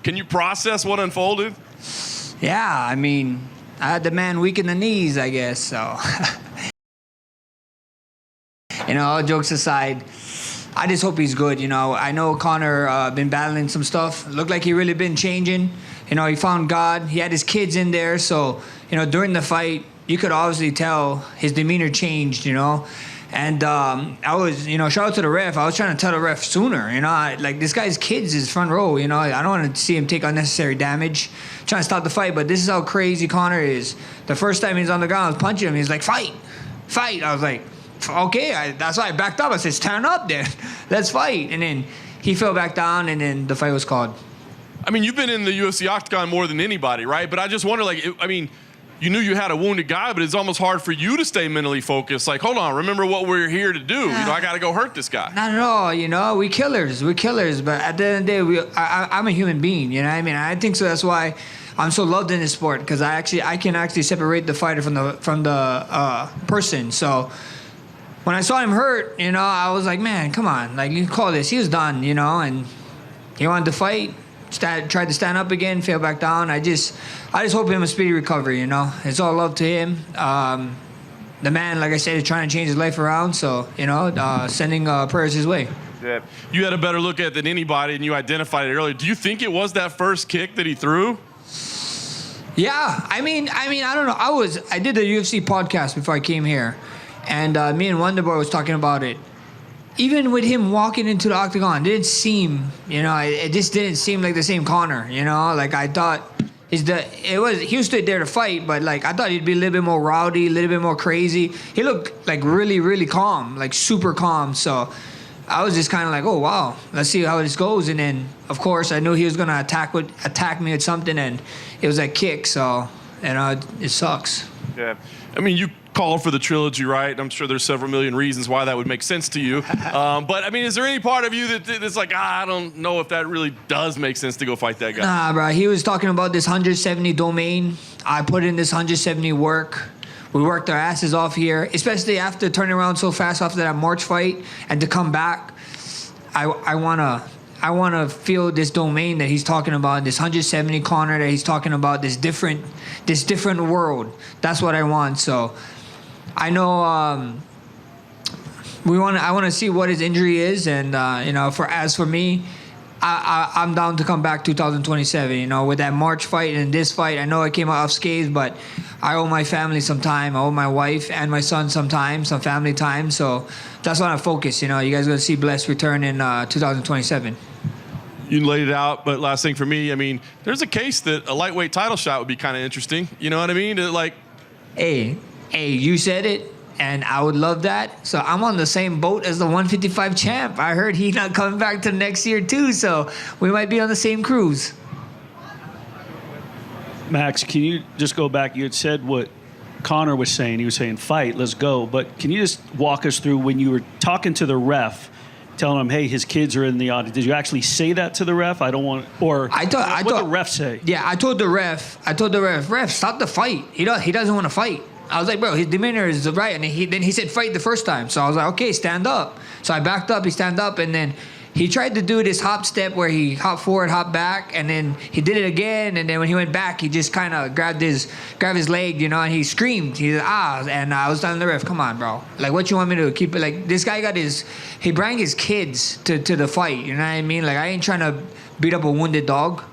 Can you process what unfolded? Yeah, I mean, I had the man weak in the knees, I guess, so. All jokes aside, I just hope he's good, I know Conor been battling some stuff. Looked like he really been changing. He found God. He had his kids in there, so, during the fight, you could obviously tell his demeanor changed, And I was, shout out to the ref. I was trying to tell the ref sooner, this guy's kids is front row, I don't want to see him take unnecessary damage, trying to stop the fight. But this is how crazy Conor is. The first time he's on the ground, I was punching him. He's like, fight. I was like, okay. That's why I backed up. I said, stand up then. Let's fight. And then he fell back down, and then the fight was called. I mean, you've been in the UFC octagon more than anybody, right? But I just wonder, you knew you had a wounded guy, but it's almost hard for you to stay mentally focused. Like, hold on, remember what we're here to do. I got to go hurt this guy. Not at all, we killers. We're killers. But at the end of the day, I'm a human being, I think so. That's why I'm so loved in this sport, because I can actually separate the fighter from the person. So when I saw him hurt, I was like, man, come on. Like, you call this. He was done, and he wanted to fight. Tried to stand up again, fell back down. I just hope him a speedy recovery, It's all love to him. The man, like I said, is trying to change his life around, so, sending prayers his way. Yeah. You had a better look at it than anybody, and you identified it earlier. Do you think it was that first kick that he threw? Yeah, I mean, I don't know. I did the UFC podcast before I came here, and me and Wonderboy was talking about it. Even with him walking into the octagon, it didn't seem, it just didn't seem like the same Conor, Like, I thought he was stood there to fight, but, like, I thought he'd be a little bit more rowdy, a little bit more crazy. He looked, like, really, really calm, like, super calm. So I was just kind of like, oh, wow, let's see how this goes. And then, of course, I knew he was going to attack me with something, and it was that kick. So, it sucks. Yeah. I mean, you called for the trilogy, right? I'm sure there's several million reasons why that would make sense to you. But, I mean, is there any part of you that's like, I don't know if that really does make sense to go fight that guy? Nah, bro. He was talking about this 170 domain. I put in this 170 work. We worked our asses off here, especially after turning around so fast after that March fight, and to come back. I wanna feel this domain that he's talking about, this 170 Conor that he's talking about, this different world. That's what I want. So I know I want to see what his injury is, and as for me, I'm down to come back 2027. With that March fight and this fight, I know I came out unscathed, but I owe my family some time. I owe my wife and my son some time, some family time. So that's why I focus. You guys are gonna see Bless return in 2027. You laid it out, but last thing for me, I mean, there's a case that a lightweight title shot would be kind of interesting. You know what I mean? Hey, you said it, and I would love that. So I'm on the same boat as the 155 champ. I heard he's not coming back to next year too, so we might be on the same cruise. Max, can you just go back? You had said what Conor was saying. He was saying, fight, let's go. But can you just walk us through when you were talking to the ref, telling him, hey, his kids are in the audience. Did you actually say that to the ref? I don't want, or what did the ref say? Yeah, I told the ref, ref, stop the fight. He doesn't want to fight. I was like, bro, his demeanor is right. And then he said fight the first time. So I was like, okay, stand up. So I backed up, he stand up, and then he tried to do this hop step where he hop forward, hop back, and then he did it again. And then when he went back, he just kind of grabbed his leg, and he screamed. He said, and I was telling the ref, come on, bro. Like, what you want me to do? Keep it? Like, this guy he brought his kids to the fight. You know what I mean? Like, I ain't trying to beat up a wounded dog.